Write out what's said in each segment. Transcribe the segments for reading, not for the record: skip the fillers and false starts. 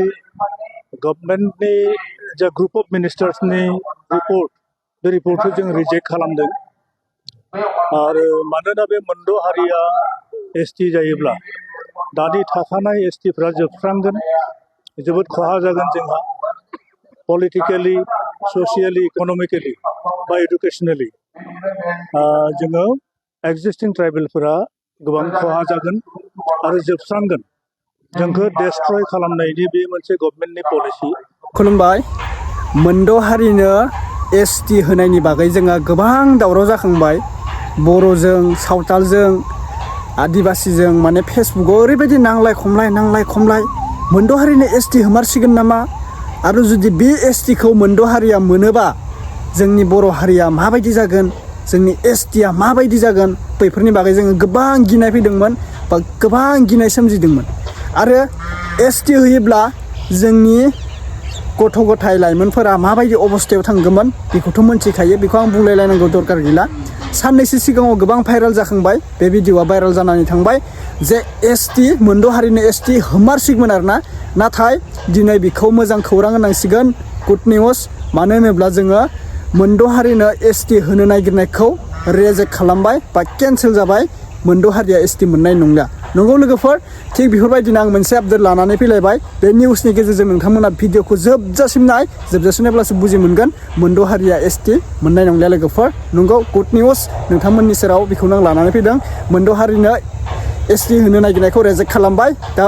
गभर्नमेन्टनि जा group of मिनिस्टार्सनि report बे रिपोर्टखौ जों रिजेक्ट खालामदों आरो मानोना बे मोनद' हारिया एसटि जायोब्ला दानि थाखानाय एसटिफ्रा जोबस्रांगोन जोबोद खहा जागोन जोंहा पलिटिकेलि ससियेलि इकनमिकेलि बा एडुकेसनेलि जोङो एक्जिस्टिं ट्राइबेलफोरा गोबां खहा जागोन आरो जोबस्रांगोन जोंखौ डेस्ट्रय खालामनायनि बे मोनसे गभर्नमेन्टनि पलिसि। खुलुमबाय। मोनद' हारिनो एसटि होनायनि बागै जोंहा गोबां दावराव जाखांबाय बर'जों सावतालजों आदिबासिजों माने फेसबुकआव ओरैबायदि नांलाय खमलाय मोनद' हारिनो एसटि होमारसिगोन नामा आरो जुदि बे एसटिखौ मोनद' हारिया मोनोबा जोंनि बर' हारिया माबायदि जागोन जोंनि एसटिया माबायदि जागोन बैफोरनि बागै जोङो गोबां गिनाय फैदोंमोन बा गोबां गिनाय सोमजिदोंमोन आरो एसटि होयोब्ला जोंनि गथ' गथाय लाइमोनफोरा माबायदि अबस्थायाव थांगौमोन बेखौथ' मोनथिखायो बेखौ आं बुंलायलायनांगौ दरकार गैला। साननैसो सिगाङाव गोबां भाइरेल जाखांबाय बे भिडिअआ भाइरेल जानानै थांबाय जे एसटि मोनद' हारिनो एसटि होमारसिगोन आरोना नाथाय दिनै बेखौ मोजां खौरां होनांसिगोन गुड निउस मानो होनोब्ला जोङो मोनद' हारिनो एसटि होनो नागिरनायखौ रिजेक्ट खालामबाय बा केन्सेल जाबाय मोनद' हारिया एसटि मोननाय नंला। नंगौ लोगोफोर थिग बेफोरबायदिनो आं मोनसे आपडेट लानानै फैलायबाय बे निउसनि गेजेरजों नोंथांमोना भिडिअखौ जोबजासिम नाय जोबजासिम नायब्लासो बुजि मोनगोन मोनद' हारिया एसटि मोननाय नंला लोगोफोर नंगौ गुड निउस नोंथांमोननि सेराव बेखौनो आं लानानै फैदों मोनद' हारिनो एसटि होनो नागिरनायखौ रिजेक्ट खालामबाय दा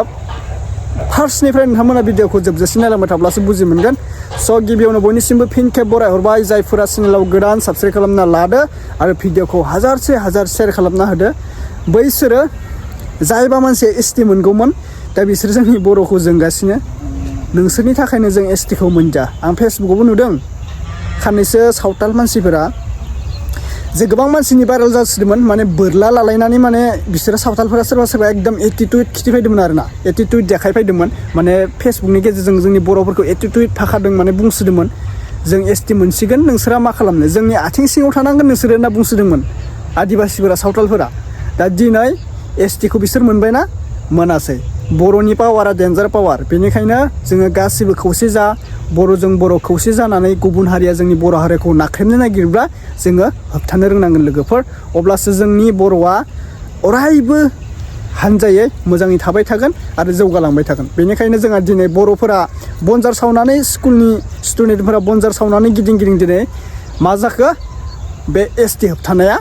फार्स्टनिफ्राय नोंथांमोना भिडिअखौ जोबजासिम नायलांबाय थाब्लासो बुजि मोनगोन। स' गिबियावनो बयनिसिमबो फिन खेब बरायहरबाय जायफोरा चेनेलाव गोदान साबस्क्राइब खालामना लादो आरो भिडिअखौ हाजार शेयार खालामना होदो बैसोरो जायबा मानसिया एसटि मोनगौमोन दा बिसोर जोंनि बर'खौ जोंगासिनो नोंसोरनि थाखायनो जों एसटिखौ मोनजा। आं फेसबुकआवबो नुदों साननैसो सावताल मानसिफोरा जे गोबां मानसिनि भाइरेल जासिदोंमोन माने बोरला लालायनानै माने बिसोरो सावतालफोरा सोरबा एकदम एटिट्युड खिथिफैदोंमोन आरोना एटिट्युड देखायफैदोंमोन माने फेसबुकनि गेजेरजों जोंनि बर'फोरखौ एटिट्युड फाखादों माने बुंसोदोंमोन जों एसटि मोनसिगोन नोंसोरा मा खालामनो जोंनि आथिं सिङाव थानांगोन नोंसोरो होनना बुंसोदोंमोन आदिबासिफोरा सावतालफोरा। दा दिनै एसटिखौ बिसोर मोनबायना मोनासै बर'नि पावारा डेन्जार पावार बेनिखायनो जोङो गासिबो खौसे जा बर'जों बर' खौसे जानानै गुबुन हारिया जोंनि बर' हारिखौ नाख्रेबनो नागिरब्ला जोङो होबथानो रोंनांगोन लोगोफोर अब्लासो जोंनि बर'आ अरायबो हानजायै मोजाङै थाबाय थागोन आरो जौगालांबाय थागोन। बेनिखायनो जोंहा दिनै बर'फोरा बनजार सावनानै स्कुलनि स्टुडेन्टफोरा बनजार सावनानै गिदिं दिनै मा जाखो बे एसटि होबथानाया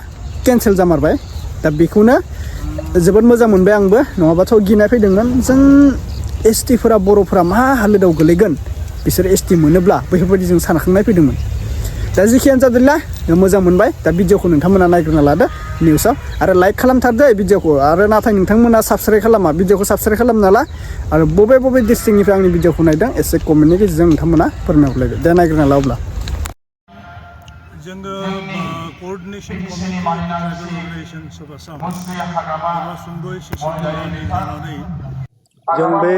केन्सेल जामारबाय दा बेखौनो जोबोद मोजां मोनबाय आंबो नङाबाथ' गिनाय फैदोंमोन जों एसटिफोरा बर'फोरा मा हालोदाव गोलैगोन बिसोर एसटि मोनोब्ला बेफोरबायदि जों सानखांनाय फैदोंमोन। दा जेखियानो जादोंला मोजां मोनबाय दा भिडिअखौ नोंथांमोना नायग्रोना लादो निउसाव आरो लाइक खालामथारदो भिडिअखौ आरो नाथाय नोंथांमोना साबस्क्राइब खालामा भिडिअखौ साबस्क्राइब खालामना ला आरो बबे डिस्ट्रिक्टनिफ्राय आंनि भिडिअखौ नायदों एसे कमेन्टनि गेजेरजों नोंथांमोना फोरमायहरलायदो दे नायग्रोना ला अब्ला जोङो coordination committee tribal relations of Assam एबा सुंद'यै सिसिटिनि जानानै जों बे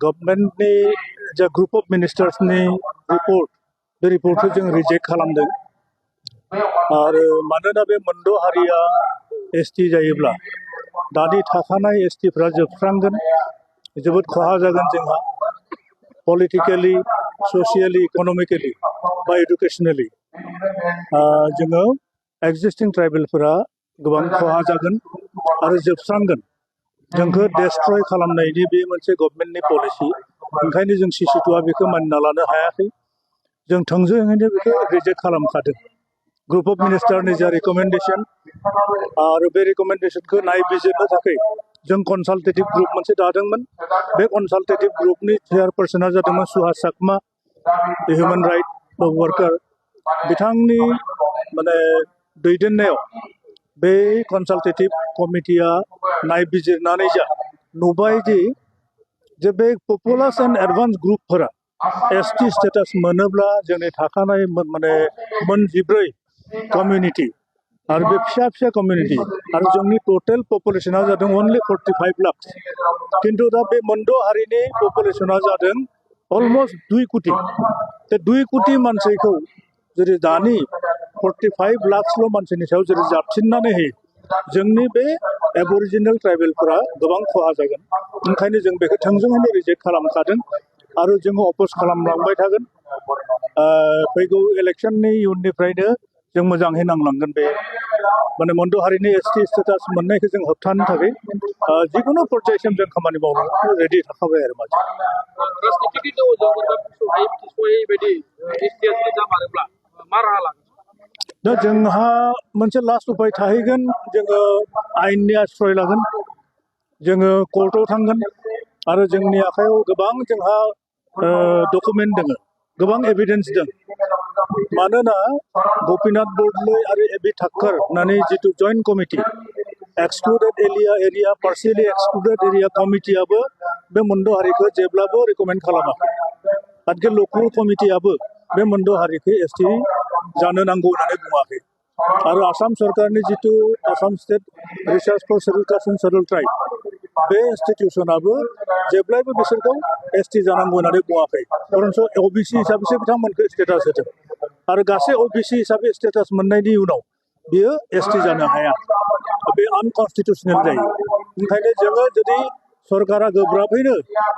गभर्नमेन्टनि जा ग्रुप अफ मिनिस्टार्सनि रिपोर्ट बे रिपोर्टखौ जों रिजेक्ट खालामदों आरो मानोना बे मोनद' हारिया एसटि जायोब्ला दानि थाखानाय एसटिफ्रा जोबस्रांगोन जोबोद खहा जागोन जोंहा पलिटिकेलि ससियेलि इकनमिकेलि बा एडुकेसनेलि जोङो एक्जिस्टिं ट्राइबेलफोरा गोबां खहा जागोन आरो जोबस्रांगोन जोंखौ डेस्ट्रय खालामनायनि बे मोनसे गभर्नमेन्टनि पलिसि ओंखायनो जों सिसिटुआ बेखौ मानिना लानो हायाखै जों थोंजोङैनो बेखौ रिजेक्ट खालामखादों। ग्रुप अफ मिनिस्टारनि जा रिकमेन्डेसन आरो बे रिकमेन्डेसनखौ नायबिजिरनो थाखाय जों कनसालटेटिभ ग्रुप मोनसे दादोंमोन बे कनसालटेटिभ ग्रुपनि चेयारपार्सना जादोंमोन सुहास चाकमा हिउमेन राइट वार्कार बिथांनि माने दैदेननायाव बे कनसालटेटिभ कमिटिया नायबिजिरनानै नुबाय जे बे पपुलेसन एडभान्स ग्रुपफोरा एसटि स्टेटास मोनोब्ला जोंनि थाखानाय माने मोनजिब्रै कमिउनिटि आरो बे फिसा कमिउनिटि आरो जोंनि टोटेल पपुलेसना जादों अनलि 45 लाख किन्तु दा बे मोनद' हारिनि पपुलेसना जादों अलमस्ट 2 कोटि बे 2 कोटि मानसिखौ जुदि दानि 45 लाखसल' मानसिनि सायाव जुदि जाबसिननानै होयो जोंनि बे एबरिजिनेल ट्राइबेलफोरा गोबां खहा जागोन ओंखायनो जों बेखौ थोंजोङैनो रिजेक्ट खालामखादों आरो जोङो अपोज खालामलांबाय थागोन फैगौ इलेक्सननि इयुननिफ्रायनो जों मोजाङै नांलांगोन बे माने मन्द हारिनि एसटि स्टेटास मोननायखौ जों होबथानो थाखाय जिखुनु पर्यायसिम जों खामानि मावनो रेडि थाखाबाय आरो मानसि राजनितिनि दौजों सहाय मिथिसयै बायदि एसटिआ जुदि जामारोब्ला मा राहा लागोन दा जोंहा मोनसे लास्ट उपाय थाहैगोन जोङो आयेननि आश्रय लागोन जोङो कर्टआव थांगोन आरो जोंनि आखायाव गोबां जोंहा डकुमेन्ट दङ गोबां एभिडेन्स दं मानोना गपिनाथ बरदलै आरो एबि थाक्कर होननानै जितु joint committee excluded area partially excluded area कमिटियाबो बे मन्द हारिखौ जेब्लाबो रिकमेन्ड खालामाखै आरो लकेल कमिटियाबो बे मन्द हारिखौ एसटि जानो नांगौ होननानै बुङाखै आरो आसाम सरकारनि जितु Assam state research for scheduled caste and scheduled tribe बे इन्स्टिटिउसनाबो जेब्लायबो बिसोरखौ एसटि जानांगौ होननानै बुङाखै बरन्स अबिसि हिसाबैसो बिथांमोनखौ स्टेटास होदों आरो गासै अबिसि हिसाबै स्टेटास मोननायनि उनाव बियो एसटि जानो हाया बे आनकनस्टिटिउसनेल जायो ओंखायनो जोङो जुदि सरकारा गोब्राबैनो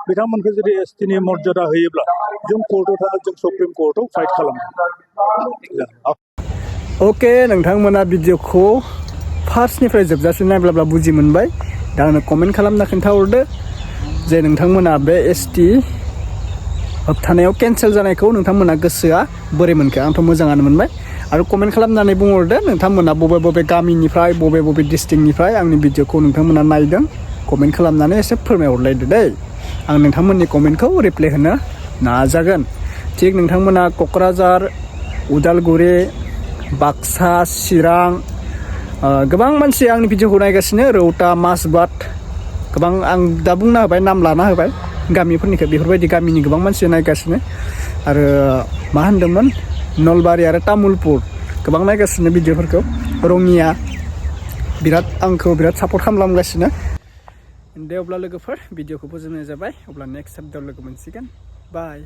बिथांमोनखौ जुदि एसटिनि मर्यादा होयोब्ला जों कर्टआव थाङो जों सुप्रिम कर्टआव फाइट खालामो अके नोंथांमोना भिडिअखौ फार्स्टनिफ्राय जोबजासिम नायब्ला बुजि मोनबाय दा आंनो कमेन्ट खालामना खोन्थाहरदो जे नोंथांमोना बे एसटि होबथानायाव केन्सेल जानायखौ नोंथांमोना गोसोआ बोरै मोनखो आंथ' मोजाङानो मोनबाय आरो कमेन्ट खालामनानै बुंहरदो नोंथांमोना बबे बबे गामिनिफ्राय बबे डिस्ट्रिक्टनिफ्राय आंनि भिडिअखौ नोंथांमोना नायदों कमेन्ट खालामनानै एसे फोरमायहरलायदो दै आं नोंथांमोननि कमेन्टखौ रिप्लाय होनो नाजागोन थिग नोंथांमोना क'क्राझार उदालगुरि बाक्सा चिरां गोबां मानसि आंनि भिडिअखौ नायगासिनो रौता माजबाद गोबां आं दा बुंना होबाय नाम लाना होबाय गामिफोरनिखौ बेफोरबायदि गामिनि गोबां मानसि नायगासिनो आरो मा होनदोंमोन नलबारि आरो तामुलपुर गोबां नायगासिनो भिडिअफोरखौ रङिया आंखौ बिराद सापर्ट खालामगासिनो दे अब्ला लोगोफोर भिडिअखौ फोजोबनाय जाबाय अब्ला नेक्स्ट साबदाव लोगो मोनसिगोन बाय